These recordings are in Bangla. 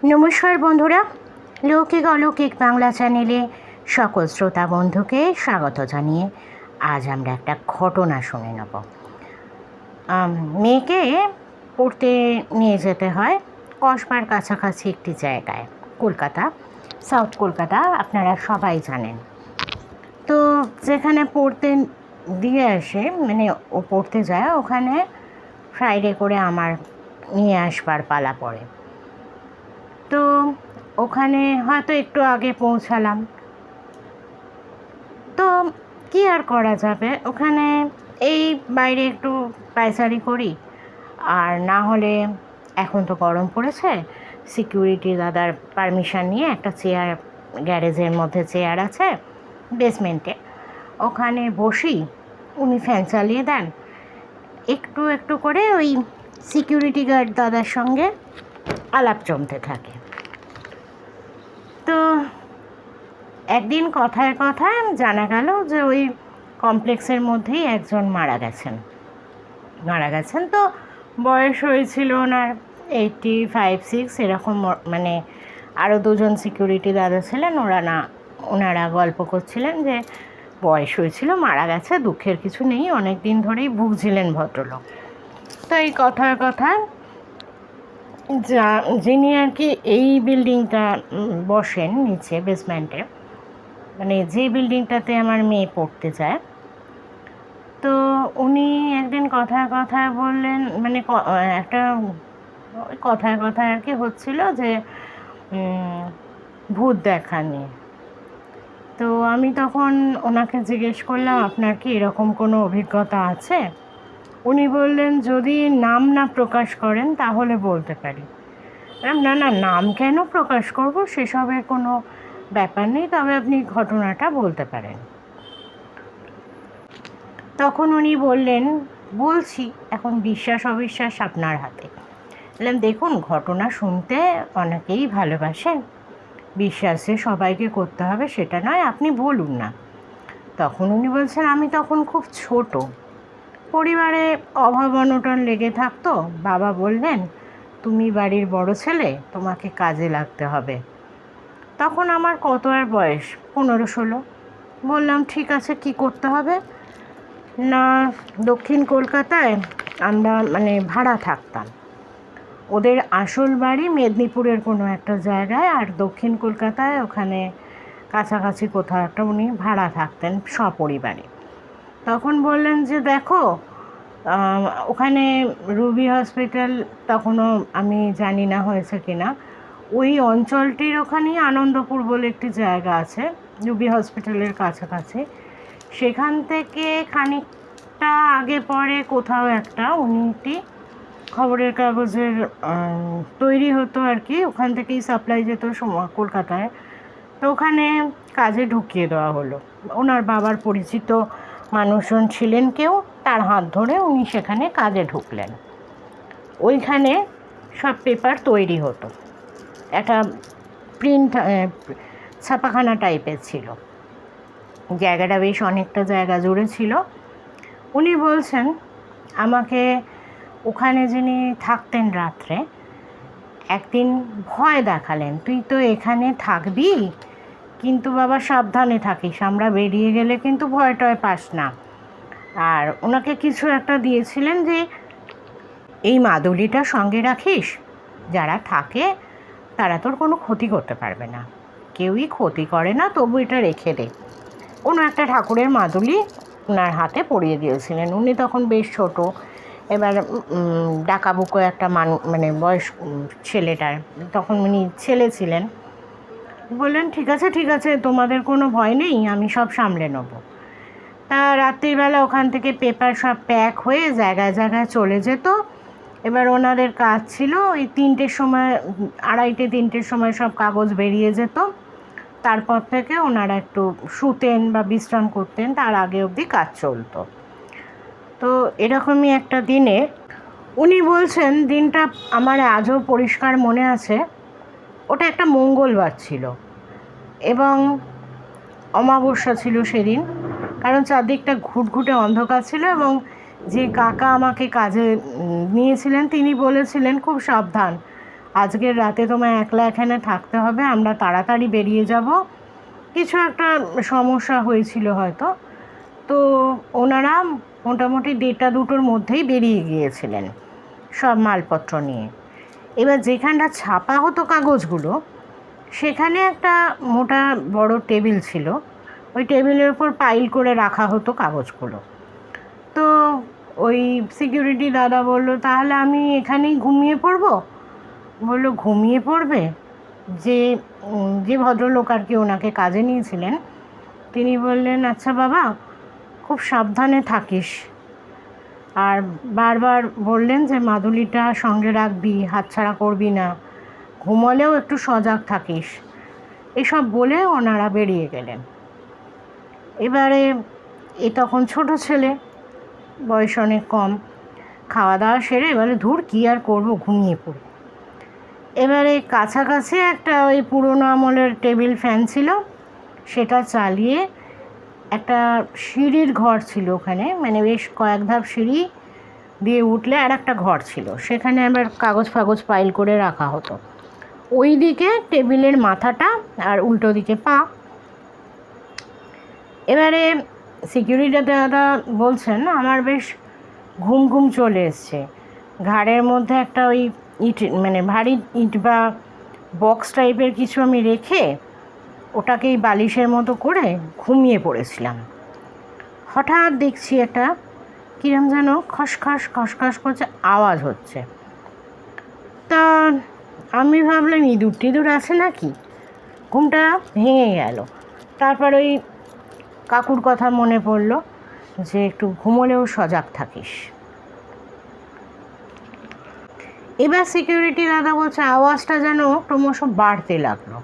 নমস্কার বন্ধুরা, লৌকিক অলৌকিক বাংলা চ্যানেলে সকল শ্রোতা বন্ধুকে স্বাগত জানিয়ে আজ আমরা একটা ঘটনা শুনে নেব। মেয়েকে পড়তে নিয়ে যেতে হয় কসবার কাছাকাছি একটি জায়গায়, কলকাতা, সাউথ কলকাতা, আপনারা সবাই জানেন। তো যেখানে পড়তে দিয়ে আসে, মানে ও পড়তে যায়, ওখানে ফ্রাইডে করে আমার নিয়ে আসবার পালা পড়ে। তো ওখানে হয়তো একটু আগে পৌঁছালাম, তো কী আর করা যাবে, ওখানে এই বাইরে একটু পায়চারি করি, আর না হলে এখন তো গরম পড়েছে, সিকিউরিটি দাদার পারমিশন নিয়ে একটা চেয়ার, গ্যারেজের মধ্যে চেয়ার আছে বেসমেন্টে, ওখানে বসি, উনি ফ্যান চালিয়ে দেন, একটু একটু করে ওই সিকিউরিটি গার্ড দাদার সঙ্গে আলাপ জমতে থাকে। তো একদিন কথায় কথায় জানা গেল যে ওই কমপ্লেক্সের মধ্যেই একজন মারা গেছেন। তো বয়স হয়েছিল ওনার 85-86 এরকম, মানে আরও দুজন সিকিউরিটি দাদা ছিলেন, ওনারা গল্প করছিলেন যে বয়স হয়েছিল, মারা গেছে, দুঃখের কিছু নেই, অনেক দিন ধরেই ভুগছিলেন ভদ্রলোক। তো এই কথায় কথায় যিনি আর কি এই বিল্ডিংটা বসেন নিচে বেসমেন্টে, মানে যে বিল্ডিংটাতে আমার মেয়ে পড়তে যায়, তো উনি একদিন কথায় কথায় বললেন, মানে একটা কথায় কথায় আর কি হচ্ছিল যে ভূত দেখা নিয়ে। তো আমি তখন ওনাকে জিজ্ঞেস করলাম, আপনার কি এরকম কোনো অভিজ্ঞতা আছে? উনি বললেন, যদি নাম না প্রকাশ করেন তাহলে বলতে পারি। না না, নাম কেন প্রকাশ করব, সেসবের কোনো ব্যাপার নেই, তবে আপনি ঘটনাটা বলতে পারেন। তখন উনি বললেন, বলছি, এখন বিশ্বাস অবিশ্বাস আপনার হাতে। বললাম, দেখুন, ঘটনা শুনতে অনেকেই ভালোবাসেন, বিশ্বাস যে সবাইকে করতে হবে সেটা নয়, আপনি বলুন না। তখন উনি বলছেন, আমি তখন খুব ছোট, পরিবারে অভাব অনটন লেগে থাকতো, বাবা বললেন, তুমি বাড়ির বড় ছেলে, তোমাকে কাজে লাগতে হবে। তখন আমার কত আর বয়স, 15-16। বললাম, ঠিক আছে, কি করতে হবে? না, দক্ষিণ কলকাতায় আমরা মানে ভাড়া থাকতাম, ওদের আসল বাড়ি মেদিনীপুরের কোনো একটা জায়গায়, আর দক্ষিণ কলকাতায় ওখানে কাছাকাছি কোথাও একটা উনি ভাড়া থাকতেন সপরিবারে। তখন বললেন যে, দেখো, ওখানে রুবি হসপিটাল, তখনও আমি জানি না হয়েছে কিনা, ওই অঞ্চলটির ওখানেই আনন্দপুর বলে একটি জায়গা আছে রুবি হসপিটালের কাছাকাছি, সেখান থেকে খানিকটা আগে পরে কোথাও একটা উনি একটি খবরের কাগজের তৈরি হতো আর কি, ওখান থেকেই সাপ্লাই যেত কলকাতায়। তো ওখানে কাজে ঢুকিয়ে দেওয়া হলো, ওনার বাবার পরিচিত মানুষজন ছিলেন কেউ, তার হাত ধরে উনি সেখানে কাজে ঢুকলেন। ওইখানে সব পেপার তৈরি হতো, একটা প্রিন্ট ছাপাখানা টাইপের ছিল, জায়গাটা বেশ অনেকটা জায়গা জুড়ে ছিল। উনি বলছেন, আমাকে ওখানে যিনি থাকতেন রাত্রে, একদিন ভয় দেখালেন, তুই তো এখানে থাকবি, কিন্তু বাবা সাবধানে থাকিস, আমরা বেরিয়ে গেলে কিন্তু ভয় টয় পাস না। আর ওনাকে কিছু একটা দিয়েছিলেন যে এই মাদুলিটা সঙ্গে রাখিস, যারা থাকে তারা তোর কোনো ক্ষতি করতে পারবে না, কেউই ক্ষতি করে না, তবু এটা রেখে দে। কোনো একটা ঠাকুরের মাদুলি ওনার হাতে পরিয়ে দিয়েছিলেন, উনি তখন বেশ ছোট, এবার ডাকাবুকো একটা মানে বয়স ছেলেটার, তখন উনি ছেলে ছিলেন। বললেন, ঠিক আছে, তোমাদের কোনো ভয় নেই, আমি সব সামলে নেব। তা রাত্রিবেলা ওখান থেকে পেপার সব প্যাক হয়ে জায়গায় জায়গায় চলে যেত। এবার ওনাদের কাজ ছিল ওই 3টের সময়, 2:30-3টের সময় সব কাগজ বেরিয়ে যেত, তারপর থেকে ওনারা একটু শুতেন বা বিশ্রাম করতেন, তার আগে অবধি কাজ চলতো। তো এরকমই একটা দিনে উনি বলছেন, দিনটা আমার আজও পরিষ্কার মনে আছে, ওটা একটা মঙ্গলবার ছিল এবং অমাবস্যা ছিল সেদিন, কারণ চারদিকটা ঘুটঘুটে অন্ধকার ছিল, এবং যে কাকা আমাকে কাজে নিয়েছিলেন তিনি বলেছিলেন, খুব সাবধান, আজকের রাতে তোমায় একলা এখানে থাকতে হবে, আমরা তাড়াতাড়ি বেরিয়ে যাব, কিছু একটা সমস্যা হয়েছিল হয়তো। তো ওনারা মোটামুটি 1:30-2টোর মধ্যেই বেরিয়ে গিয়েছিলেন সব মালপত্র নিয়ে। এবার যেখানটা ছাপা হতো কাগজগুলো, সেখানে একটা মোটা বড় টেবিল ছিল, ওই টেবিলের ওপর পাইল করে রাখা হতো কাগজগুলো। তো ওই সিকিউরিটি দাদা বলল, তাহলে আমি এখানেই ঘুমিয়ে পড়বো। বললো, ঘুমিয়ে পড়বে? যে যে ভদ্রলোক আর কি ওনাকে কাজে নিয়েছিলেন, তিনি বললেন, আচ্ছা বাবা, খুব সাবধানে থাকিস। আর বারবার বললেন যে মাদুলিটা সঙ্গে রাখবি, হাতছাড়া করবি না, ঘুমলেও একটু সজাগ থাকিস। এসব বলে ওনারা বেরিয়ে গেলেন। এবারে তখন ছোট ছেলে, বয়স অনেক কম, খাওয়া দাওয়া সেরে এবারে ধুর কী আর করবো, ঘুমিয়ে পড়ি। এবারে কাছাকাছি একটা ওই পুরোনো আমলের টেবিল ফ্যান ছিল, সেটা চালিয়ে একটা সিঁড়ির ঘর ছিল ওখানে, মানে বেশ কয়েক ধাপ সিঁড়ি দিয়ে উঠলে আর একটা ঘর ছিল, সেখানে আবার কাগজ ফাগজ পাইল করে রাখা হতো। ওই দিকে টেবিলের মাথাটা আর উল্টো দিকে পা। এবারে সিকিউরিটি দাদা বলছেন, আমার বেশ ঘুম ঘুম চলে এসছে, ঘাড়ের মধ্যে একটা ওই ইট, মানে ভারী ইট বা বক্স টাইপের কিছু আমি রেখে ওটাকেই বালিশের মতো করে ঘুমিয়ে পড়েছিলাম। হঠাৎ দেখছি একটা কিরম যেন খসখস খসখস করছে আওয়াজ হচ্ছে। তা আমি ভাবলাম ইঁদুর টিঁদুর আছে নাকি, ঘুমটা ভেঙে গেল। তারপর ওই কাকুর কথা মনে পড়ল যে একটু ঘুমোলেও সজাগ থাকিস। এবার সিকিউরিটি দাদা বলছে, আওয়াজটা যেন ক্রমশ বাড়তে লাগলো,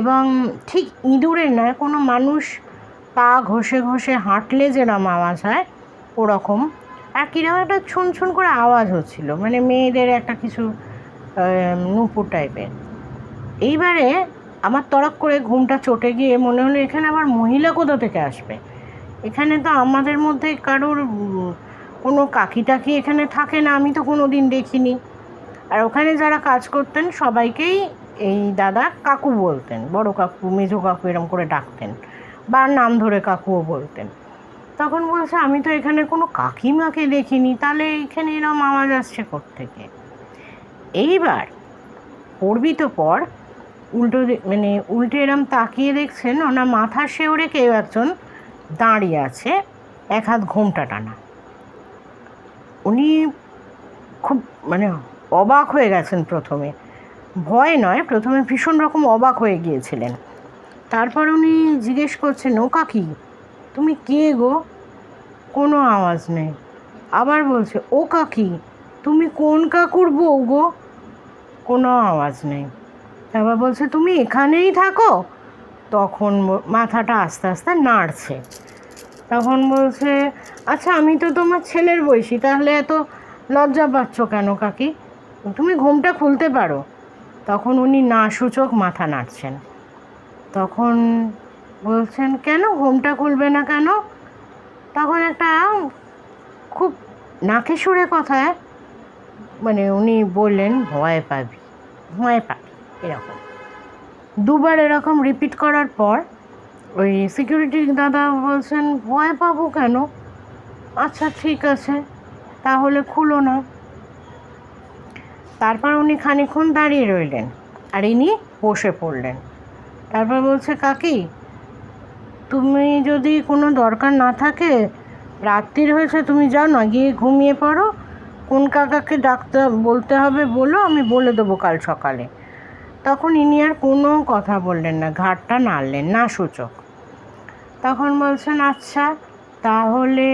এবং ঠিক ইঁদুরের নয়, কোনো মানুষ পা ঘষে ঘষে হাঁটলে যেরকম আওয়াজ হয় ওরকম, আর কীরকম একটা ছুন ছুন করে আওয়াজ হচ্ছিল, মানে মেয়েদের একটা কিছু নুপুর টাইপের। এইবারে আমার তড়ক করে ঘুমটা চটে গিয়ে মনে হলো, এখানে আবার মহিলা কোথা থেকে আসবে, এখানে তো আমাদের মধ্যে কারোর কোনো কাকি টাকি এখানে থাকে না, আমি তো কোনো দিন দেখিনি। আর ওখানে যারা কাজ করতেন সবাইকেই এই দাদা কাকু বলতেন, বড় কাকু, মেজো কাকু এরম করে ডাকতেন, বা নাম ধরে কাকুও বলতেন। তখন বলছে, আমি তো এখানে কোনো কাকিমাকে দেখিনি, তাহলে এখানে এরম আওয়াজ আসছে কোত্থেকে। এইবার পড়বি তো পর, উল্টে এরম তাকিয়ে দেখছেন ওনার মাথার শেওরে কেউ একজন দাঁড়িয়ে আছে, এক হাত ঘোমটা টানা। উনি খুব অবাক হয়ে গেছেন, প্রথমে ভয় নয়, প্রথমে ভীষণ রকম অবাক হয়ে গিয়েছিলেন। তারপর উনি জিজ্ঞেস করছেন, ও কাকি, তুমি কে গো? কোনো আওয়াজ নেই। আবার বলছে, ও কাকি, তুমি কোন কাকুর বউ গো? কোনো আওয়াজ নেই। তারপর বলছে, তুমি এখানেই থাকো? তখন মাথাটা আস্তে আস্তে নাড়ছে। তখন বলছে, আচ্ছা আমি তো তোমার ছেলের বয়সী, তাহলে এত লজ্জা পাচ্ছ কেন কাকি, তুমি ঘুমটা খুলতে পারো। তখন উনি না সূচক মাথা নাড়ছেন। তখন বলছেন, কেন ঘুমটা খুলবে না কেন? তখন একটা খুব নাকে সুরে কথায় উনি বললেন, ভয় পাবি, ভয় পাবি, এরকম দুবার এরকম রিপিট করার পর ওই সিকিউরিটি দাদা বলছেন, ভয় পাবো কেন? আচ্ছা ঠিক আছে, তাহলে খুলো না। তারপর উনি খানিকক্ষণ দাঁড়িয়ে রইলেন, আর ইনি বসে পড়লেন। তারপর বলছে, কাকি, তুমি যদি কোনো দরকার না থাকে, রাত্রির হয়েছে, তুমি যাও না, গিয়ে ঘুমিয়ে পড়ো, কোন কাকাকে ডাকতে বলতে হবে বলো, আমি বলে দেবো কাল সকালে। তখন ইনি আর কোনো কথা বললেন না, ঘাড়টা নাড়লেন না সূচক। তখন বলছেন, আচ্ছা তাহলে।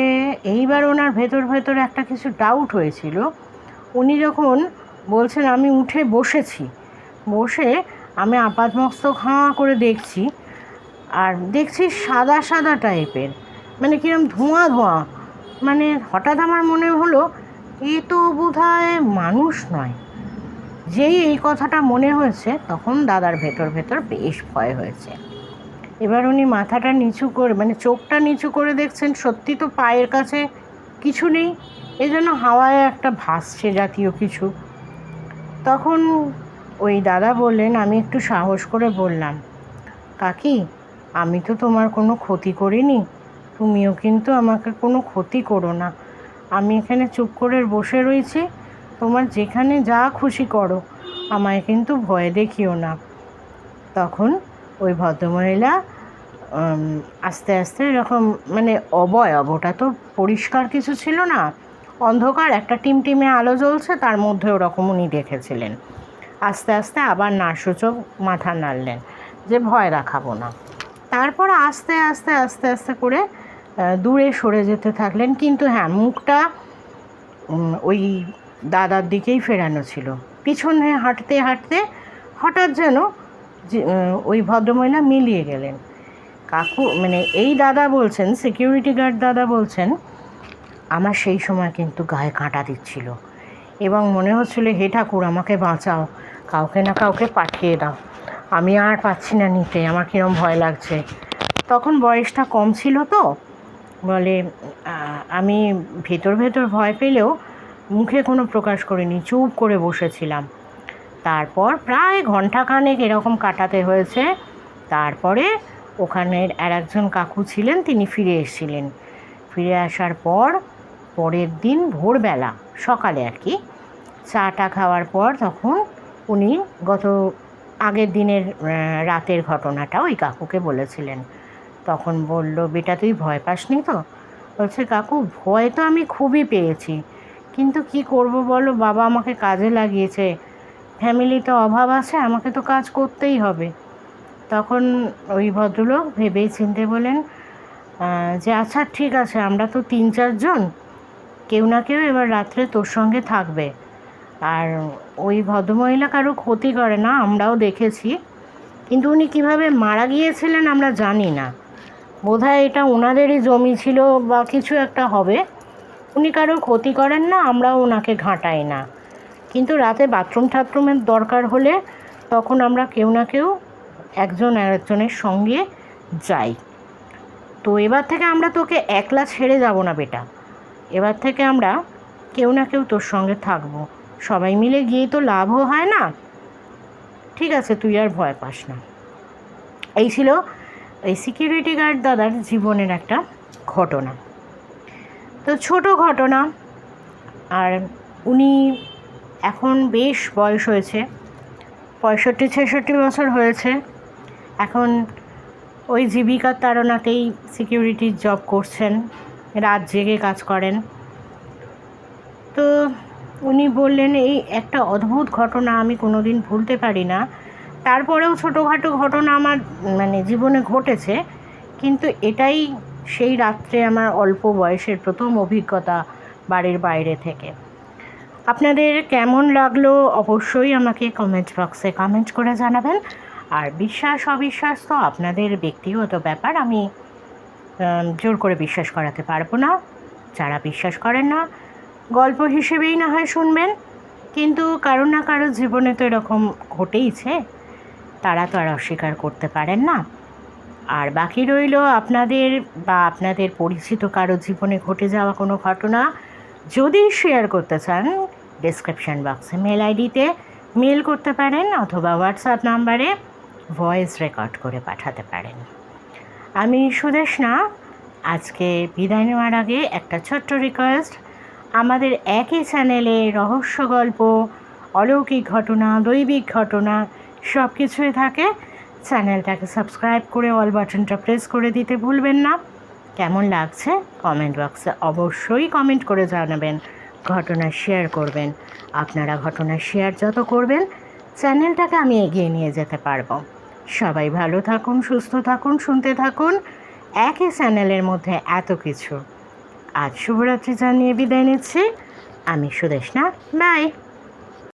এইবার ওনার ভেতর ভেতর একটা কিছু ডাউট হয়েছিল। উনি যখন বলছেন, আমি উঠে বসেছি, বসে আমি আপাতমস্তক হাঁ করে দেখছি, আর দেখছি সাদা সাদা টাইপের, কিরম ধোঁয়া ধোঁয়া। হঠাৎ আমার মনে হলো, এ তো বোধহয় মানুষ নয়। যেই এই কথাটা মনে হয়েছে, তখন দাদার ভেতর ভেতর বেশ ভয় হয়েছে। এবার উনি মাথাটা নিচু করে, চোখটা নিচু করে দেখছেন, সত্যি তো পায়ের কাছে কিছু নেই, এই জন্য হাওয়ায় একটা ভাসছে জাতীয় কিছু। তখন ওই দাদা বললেন, আমি একটু সাহস করে বললাম, কাকি আমি তো তোমার কোনো ক্ষতি করিনি, তুমিও কিন্তু আমাকে কোনো ক্ষতি করো না, আমি এখানে চুপ করে বসে রয়েছি, তোমার যেখানে যা খুশি করো, আমায় কিন্তু ভয় দেখিও না। তখন ওই ভদ্রমহিলা আস্তে আস্তে এরকম, মানে অবয়ব, ওটা তো পরিষ্কার কিছু ছিল না, অন্ধকার, একটা টিমটিমে আলো জ্বলছে, তার মধ্যে ওরকম উনি দেখেছিলেন। আস্তে আস্তে আবার নাসূচক মাথা নাড়লেন যে ভয় দেখাবো না। তারপর আস্তে আস্তে আস্তে আস্তে করে দূরে সরে যেতে থাকলেন, কিন্তু হ্যাঁ, মুখটা ওই দাদার দিকেই ফেরানো ছিল। পিছনে হাঁটতে হাঁটতে হঠাৎ যেন ওই ভদ্রমহিলা মিলিয়ে গেলেন। কাকু, মানে এই দাদা বলছেন, সিকিউরিটি গার্ড দাদা বলছেন, আমার সেই সময় কিন্তু গায়ে কাঁটা দিচ্ছিল এবং মনে হচ্ছিল, হে ঠাকুর আমাকে বাঁচাও, কাউকে না কাউকে পাঠিয়ে দাও, আমি আর পাচ্ছি না নিতে, আমার কীরকম ভয় লাগছে। তখন বয়সটা কম ছিল তো, বলে আমি ভেতর ভেতর ভয় পেলেও মুখে কোনো প্রকাশ করিনি, চুপ করে বসেছিলাম। তারপর প্রায় ঘণ্টাখানেক এরকম কাটাতে হয়েছে। তারপরে ওখানের একজন কাকু ছিলেন, তিনি ফিরে এসেছিলেন। ফিরে আসার পর পরের দিন ভোরবেলা, সকালে আর কি, চাটা খাওয়ার পর তখন উনি আগের দিনের রাতের ঘটনাটা ওই কাকুকে বলেছিলেন। তখন বলল, বেটা তুই ভয় পাসনি তো? বলছে, কাকু ভয় তো আমি খুবই পেয়েছি, কিন্তু কি করব বলো, বাবা আমাকে কাজে লাগিয়েছে, ফ্যামিলিতে অভাব আছে, আমাকে তো কাজ করতেই হবে। তখন ওই ভদ্রলোক ভেবেই চিনতে বলেন যে আচ্ছা ঠিক আছে, আমরা তো 3-4 জন, কেউ না কেউ এবার রাত্রে তোর সঙ্গে থাকবে, আর ওই ভদ্রমহিলা কারো ক্ষতি করে না, আমরাও দেখেছি, কিন্তু উনি কীভাবে মারা গিয়েছিলেন আমরা জানি না, বোধহয় এটা ওনাদেরই জমি ছিল বা কিছু একটা হবে, উনি কারোর ক্ষতি করেন না, আমরাও ওনাকে ঘাঁটাই না, কিন্তু রাতে বাথরুমের দরকার হলে তখন আমরা কেউ না কেউ একজন আরেকজনের সঙ্গে যাই। তো এবার থেকে আমরা তোকে একলা ছেড়ে যাব না বেটা, এবার থেকে আমরা কেউ না কেউ তোর সঙ্গে থাকবো, সবাই মিলে গিয়ে তো লাভও হয় না, ঠিক আছে তুই আর ভয় পাস না। এই ছিল এই সিকিউরিটি গার্ড দাদার জীবনের একটা ঘটনা। তো ছোট ঘটনা, আর উনি এখন বেশ বয়স হয়েছে, 65-66 বছর হয়েছে, এখন ওই জীবিকার তাড়নাতেই সিকিউরিটির জব করছেন, রাত জেগে কাজ করেন। তো উনি বললেন, এই একটা অদ্ভুত ঘটনা আমি কোনো দিন ভুলতে পারি না, তারপরেও ছোটোখাটো ঘটনা আমার মানে জীবনে ঘটেছে, কিন্তু এটাই সেই রাত্রে আমার অল্প বয়সের প্রথম অভিজ্ঞতা বাড়ির বাইরে থেকে। আপনাদের কেমন লাগলো অবশ্যই আমাকে কমেন্ট বক্সে কমেন্ট করে জানাবেন। আর বিশ্বাস অবিশ্বাস তো আপনাদের ব্যক্তিগত ব্যাপার, আমি জোর করে বিশ্বাস করাতে পারবো না। যারা বিশ্বাস করেন না, গল্প হিসেবেই না হয় শুনবেন, কিন্তু কারো না কারো জীবনে তো এরকম ঘটেইছে, তারা তো আর অস্বীকার করতে পারেন না। আর বাকি রইল আপনাদের বা আপনাদের পরিচিত কারো জীবনে ঘটে যাওয়া কোনো ঘটনা যদি শেয়ার করতে চান, ডেসক্রিপশন বক্সে মেল আইডিতে মেল করতে পারেন, অথবা হোয়াটসঅ্যাপ নাম্বারে ভয়েস রেকর্ড করে পাঠাতে পারেন। আমি সুদেষ্ণা, আজকে বিদায় নেওয়ার আগে একটা ছোট্ট রিকোয়েস্ট, আমাদের একই চ্যানেলে রহস্য গল্প, অলৌকিক ঘটনা, দৈবিক ঘটনা সব কিছুই থাকে, চ্যানেলটাকে সাবস্ক্রাইব করে অল বাটনটা প্রেস করে দিতে ভুলবেন না। কেমন লাগছে কমেন্ট বক্সে অবশ্যই কমেন্ট করে জানাবেন, ঘটনা শেয়ার করবেন, আপনারা ঘটনা শেয়ার যত করবেন চ্যানেলটাকে আমি এগিয়ে নিয়ে যেতে পারবো। সবাই ভালো থাকুন, সুস্থ থাকুন, শুনতে থাকুন একই চ্যানেলের মধ্যে এত কিছু। আজ শুভরাত্রি জানিয়ে বিদায় নিচ্ছি, আমি সুদেষ্ণা, বাই।